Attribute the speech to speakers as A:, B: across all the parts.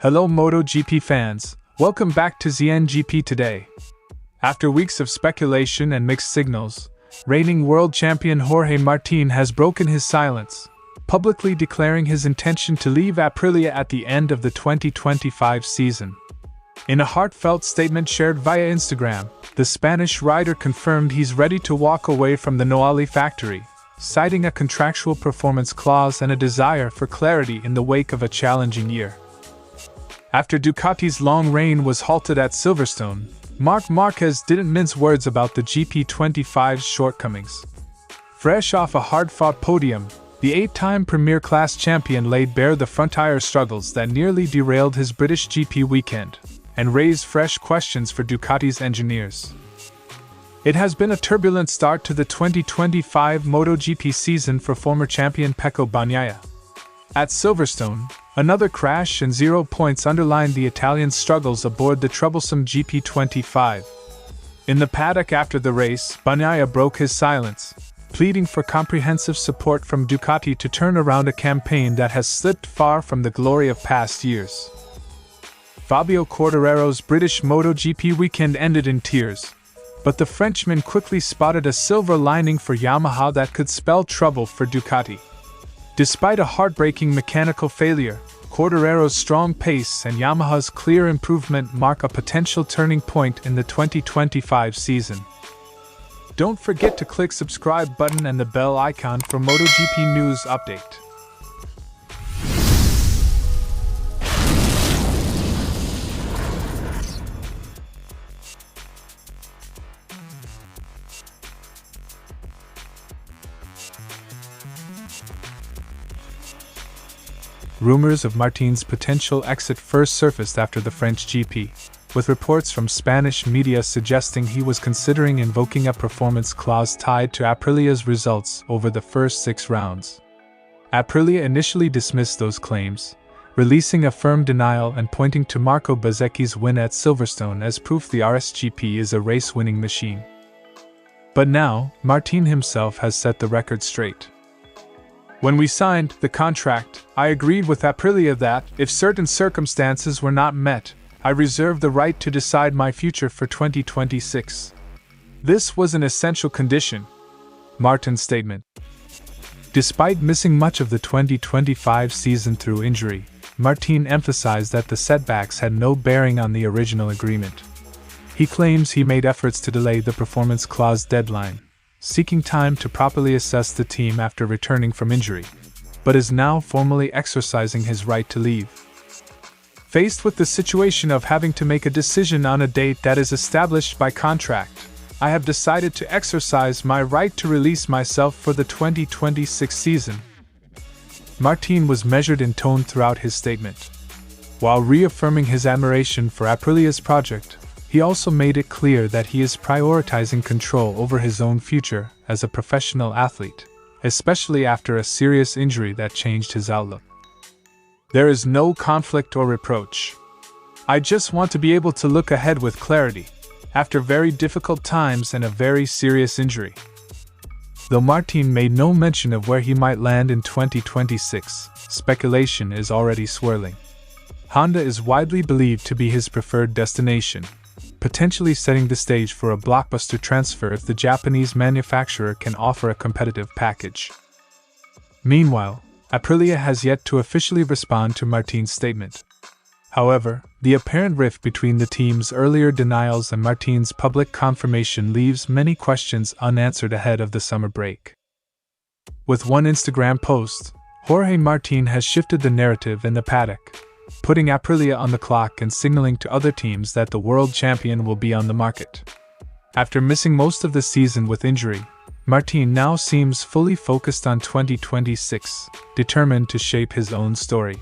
A: Hello MotoGP fans, welcome back to ZNGP today. After weeks of speculation and mixed signals, reigning world champion Jorge Martin has broken his silence, publicly declaring his intention to leave Aprilia at the end of the 2025 season. In a heartfelt statement shared via Instagram, the Spanish rider confirmed he's ready to walk away from the Noali factory, citing a contractual performance clause and a desire for clarity in the wake of a challenging year. After Ducati's long reign was halted at Silverstone, Marc Márquez didn't mince words about the GP25's shortcomings. Fresh off a hard-fought podium, the 8-time Premier Class champion laid bare the front-tyre struggles that nearly derailed his British GP weekend, and raised fresh questions for Ducati's engineers. It has been a turbulent start to the 2025 MotoGP season for former champion Pecco Bagnaia. At Silverstone, another crash and 0 points underlined the Italian's struggles aboard the troublesome GP25. In the paddock after the race, Bagnaia broke his silence, pleading for comprehensive support from Ducati to turn around a campaign that has slipped far from the glory of past years. Fabio Quartararo's British MotoGP weekend ended in tears, but the Frenchman quickly spotted a silver lining for Yamaha that could spell trouble for Ducati. Despite a heartbreaking mechanical failure, Quartararo's strong pace and Yamaha's clear improvement mark a potential turning point in the 2025 season. Don't forget to click subscribe button and the bell icon for MotoGP news update. Rumors of Martin's potential exit first surfaced after the French GP, with reports from Spanish media suggesting he was considering invoking a performance clause tied to Aprilia's results over the first 6 rounds. Aprilia initially dismissed those claims, releasing a firm denial and pointing to Marco Bezzecchi's win at Silverstone as proof the RSGP is a race-winning machine. But now, Martin himself has set the record straight. When we signed the contract, I agreed with Aprilia that, if certain circumstances were not met, I reserved the right to decide my future for 2026. This was an essential condition. Martin's statement. Despite missing much of the 2025 season through injury, Martin emphasized that the setbacks had no bearing on the original agreement. He claims he made efforts to delay the performance clause deadline, seeking time to properly assess the team after returning from injury, but is now formally exercising his right to leave. Faced with the situation of having to make a decision on a date that is established by contract, I have decided to exercise my right to release myself for the 2026 season. Martin was measured in tone throughout his statement. While reaffirming his admiration for Aprilia's project, he also made it clear that he is prioritizing control over his own future as a professional athlete, especially after a serious injury that changed his outlook. There is no conflict or reproach. I just want to be able to look ahead with clarity, after very difficult times and a very serious injury. Though Martin made no mention of where he might land in 2026, speculation is already swirling. Honda is widely believed to be his preferred destination, potentially setting the stage for a blockbuster transfer if the Japanese manufacturer can offer a competitive package. Meanwhile, Aprilia has yet to officially respond to Martin's statement. However, the apparent rift between the team's earlier denials and Martin's public confirmation leaves many questions unanswered ahead of the summer break. With one Instagram post, Jorge Martin has shifted the narrative in the paddock, putting Aprilia on the clock and signaling to other teams that the world champion will be on the market. After missing most of the season with injury, Martin now seems fully focused on 2026, determined to shape his own story.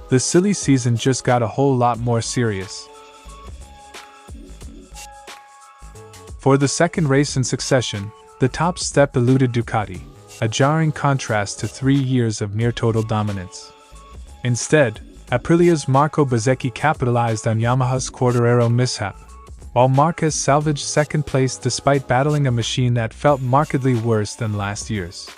A: The silly season just got a whole lot more serious. For the second race in succession, the top step eluded Ducati, a jarring contrast to 3 years of near-total dominance. Instead, Aprilia's Marco Bezzecchi capitalized on Yamaha's Quartararo mishap, while Marquez salvaged second place despite battling a machine that felt markedly worse than last year's.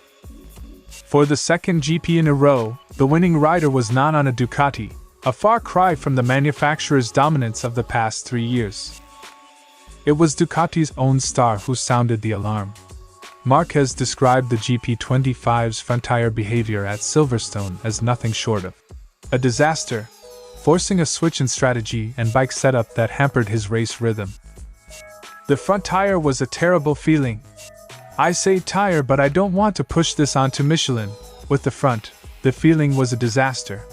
A: For the second GP in a row, the winning rider was not on a Ducati, a far cry from the manufacturer's dominance of the past 3 years. It was Ducati's own star who sounded the alarm. Marquez described the GP25's front-tyre behavior at Silverstone as nothing short of a disaster, forcing a switch in strategy and bike setup that hampered his race rhythm. The front tire was a terrible feeling. I say tire, but I don't want to push this onto Michelin. With the front, the feeling was a disaster.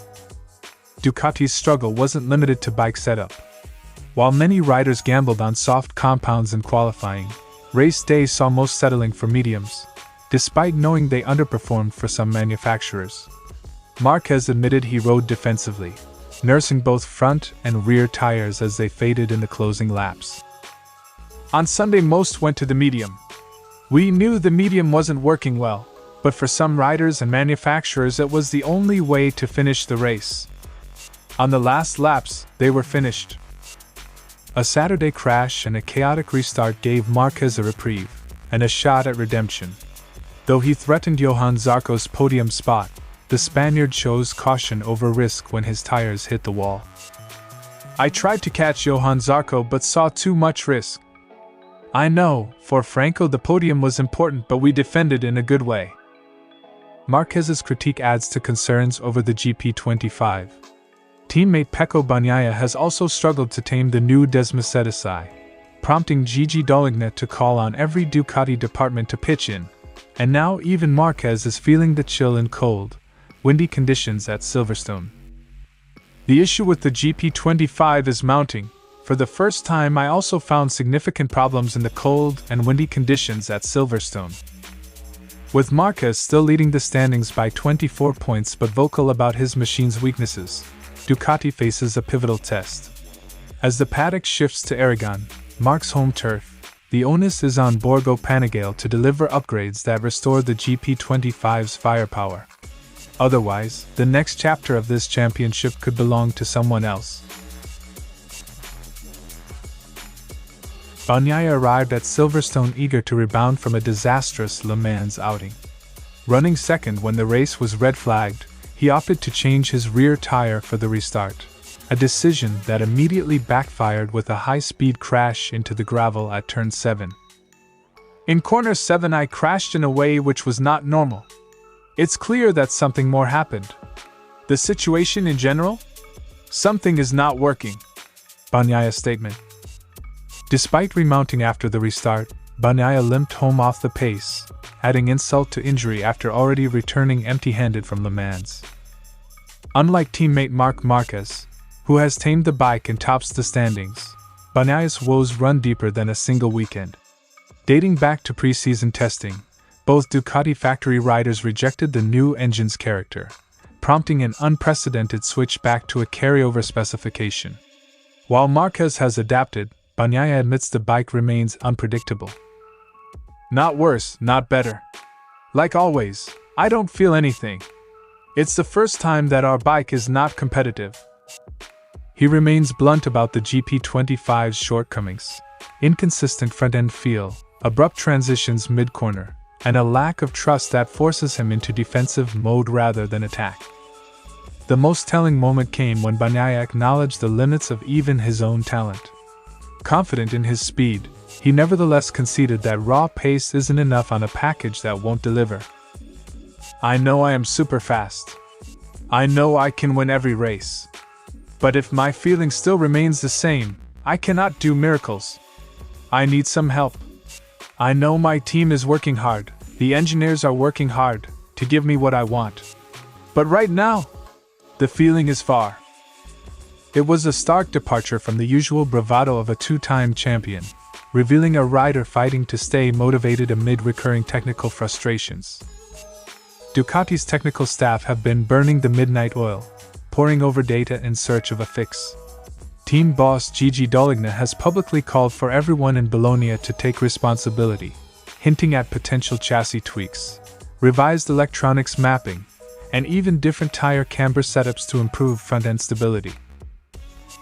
A: Ducati's struggle wasn't limited to bike setup. While many riders gambled on soft compounds in qualifying, race day saw most settling for mediums, despite knowing they underperformed for some manufacturers. Marquez admitted he rode defensively, nursing both front and rear tires as they faded in the closing laps. On Sunday, most went to the medium. We knew the medium wasn't working well, but for some riders and manufacturers it was the only way to finish the race. On the last laps, they were finished. A Saturday crash and a chaotic restart gave Marquez a reprieve, and a shot at redemption. Though he threatened Johann Zarco's podium spot, the Spaniard chose caution over risk when his tires hit the wall. I tried to catch Johann Zarco but saw too much risk. I know, for Franco the podium was important, but we defended in a good way. Marquez's critique adds to concerns over the GP25. Teammate Pecco Bagnaia has also struggled to tame the new Desmercedes, prompting Gigi Dall'Igna to call on every Ducati department to pitch in, and now even Marquez is feeling the chill and cold, windy conditions at Silverstone. The issue with the GP25 is mounting. For the first time, I also found significant problems in the cold and windy conditions at Silverstone. With Marquez still leading the standings by 24 points but vocal about his machine's weaknesses, Ducati faces a pivotal test. As the paddock shifts to Aragon, Marc's home turf, the onus is on Borgo Panigale to deliver upgrades that restore the GP25's firepower. Otherwise, the next chapter of this championship could belong to someone else. Bagnaia arrived at Silverstone eager to rebound from a disastrous Le Mans outing. Running second when the race was red-flagged, he opted to change his rear tire for the restart, a decision that immediately backfired with a high-speed crash into the gravel at turn 7. In corner 7 I crashed in a way which was not normal. It's clear that something more happened. The situation in general? Something is not working. Bagnaia's statement. Despite remounting after the restart, Bagnaia limped home off the pace, adding insult to injury after already returning empty-handed from Le Mans. Unlike teammate Marc Márquez, who has tamed the bike and tops the standings, Bagnaia's woes run deeper than a single weekend. Dating back to pre-season testing, both Ducati factory riders rejected the new engine's character, prompting an unprecedented switch back to a carryover specification. While Marquez has adapted, Bagnaia admits the bike remains unpredictable. Not worse, not better. Like always, I don't feel anything. It's the first time that our bike is not competitive. He remains blunt about the GP25's shortcomings: inconsistent front-end feel, abrupt transitions mid-corner, and a lack of trust that forces him into defensive mode rather than attack. The most telling moment came when Bagnaia acknowledged the limits of even his own talent. Confident in his speed, he nevertheless conceded that raw pace isn't enough on a package that won't deliver. I know I am super fast. I know I can win every race. But if my feeling still remains the same, I cannot do miracles. I need some help. I know my team is working hard, the engineers are working hard, to give me what I want. But right now, the feeling is far. It was a stark departure from the usual bravado of a two-time champion, revealing a rider fighting to stay motivated amid recurring technical frustrations. Ducati's technical staff have been burning the midnight oil, poring over data in search of a fix. Team boss Gigi Dall'Igna has publicly called for everyone in Bologna to take responsibility, hinting at potential chassis tweaks, revised electronics mapping, and even different tire camber setups to improve front-end stability.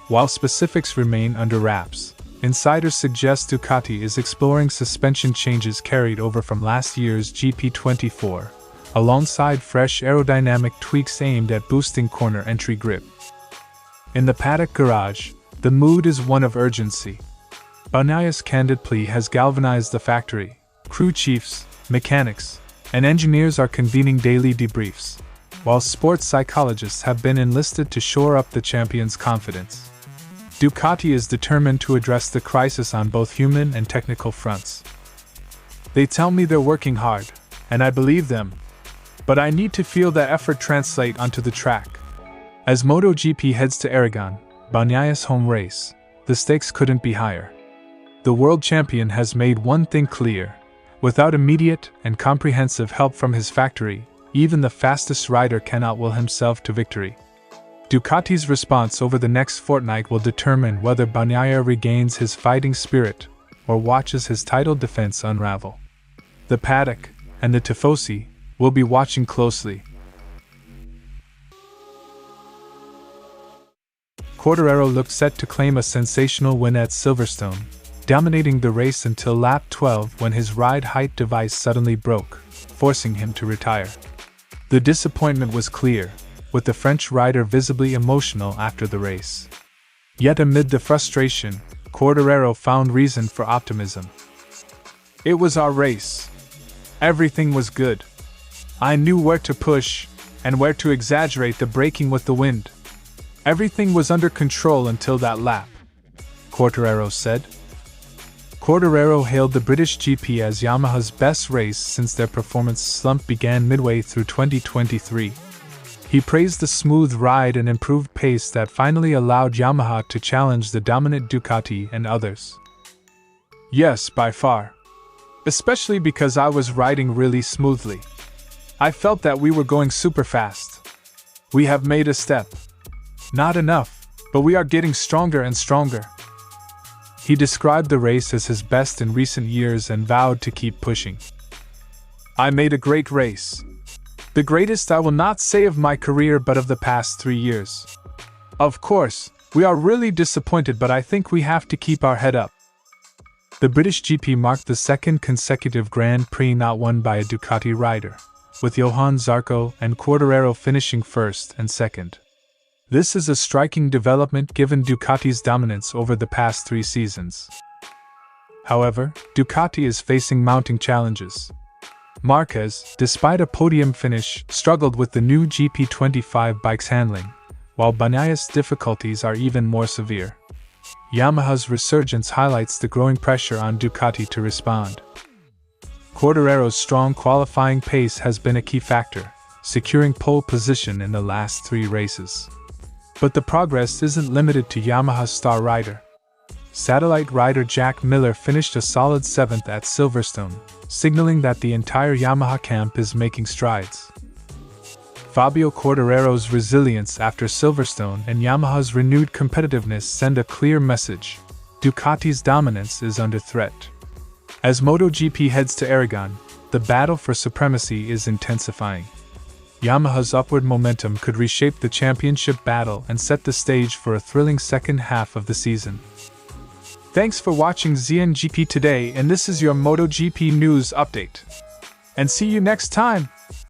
A: While specifics remain under wraps, insiders suggest Ducati is exploring suspension changes carried over from last year's GP24, alongside fresh aerodynamic tweaks aimed at boosting corner entry grip. In the paddock garage, the mood is one of urgency. Bagnaia's candid plea has galvanized the factory. Crew chiefs, mechanics, and engineers are convening daily debriefs, while sports psychologists have been enlisted to shore up the champion's confidence. Ducati is determined to address the crisis on both human and technical fronts. They tell me they're working hard, and I believe them. But I need to feel that effort translate onto the track. As MotoGP heads to Aragon, Bagnaia's home race, the stakes couldn't be higher. The world champion has made one thing clear: without immediate and comprehensive help from his factory, even the fastest rider cannot will himself to victory. Ducati's response over the next fortnight will determine whether Bagnaia regains his fighting spirit or watches his title defense unravel. The paddock and the tifosi will be watching closely. Quartararo looked set to claim a sensational win at Silverstone, dominating the race until lap 12 when his ride height device suddenly broke, forcing him to retire. The disappointment was clear, with the French rider visibly emotional after the race. Yet amid the frustration, Quartararo found reason for optimism. "It was our race. Everything was good. I knew where to push and where to exaggerate the braking with the wind. Everything was under control until that lap," Quartararo said. Quartararo hailed the British GP as Yamaha's best race since their performance slump began midway through 2023. He praised the smooth ride and improved pace that finally allowed Yamaha to challenge the dominant Ducati and others. "Yes, by far. Especially because I was riding really smoothly. I felt that we were going super fast. We have made a step. Not enough, but we are getting stronger and stronger." He described the race as his best in recent years and vowed to keep pushing. "I made a great race. The greatest I will not say of my career but of the past 3 years. Of course, we are really disappointed, but I think we have to keep our head up." The British GP marked the second consecutive Grand Prix not won by a Ducati rider, with Johann Zarco and Quartararo finishing first and second. This is a striking development given Ducati's dominance over the past 3 seasons. However, Ducati is facing mounting challenges. Marquez, despite a podium finish, struggled with the new GP25 bike's handling, while Bagnaia's difficulties are even more severe. Yamaha's resurgence highlights the growing pressure on Ducati to respond. Quartararo's strong qualifying pace has been a key factor, securing pole position in the last 3 races. But the progress isn't limited to Yamaha's star rider. Satellite rider Jack Miller finished a solid 7th at Silverstone, signaling that the entire Yamaha camp is making strides. Fabio Quartararo's resilience after Silverstone and Yamaha's renewed competitiveness send a clear message: Ducati's dominance is under threat. As MotoGP heads to Aragon, the battle for supremacy is intensifying. Yamaha's upward momentum could reshape the championship battle and set the stage for a thrilling second half of the season. Thanks for watching ZNGP today, and this is your MotoGP news update. And see you next time!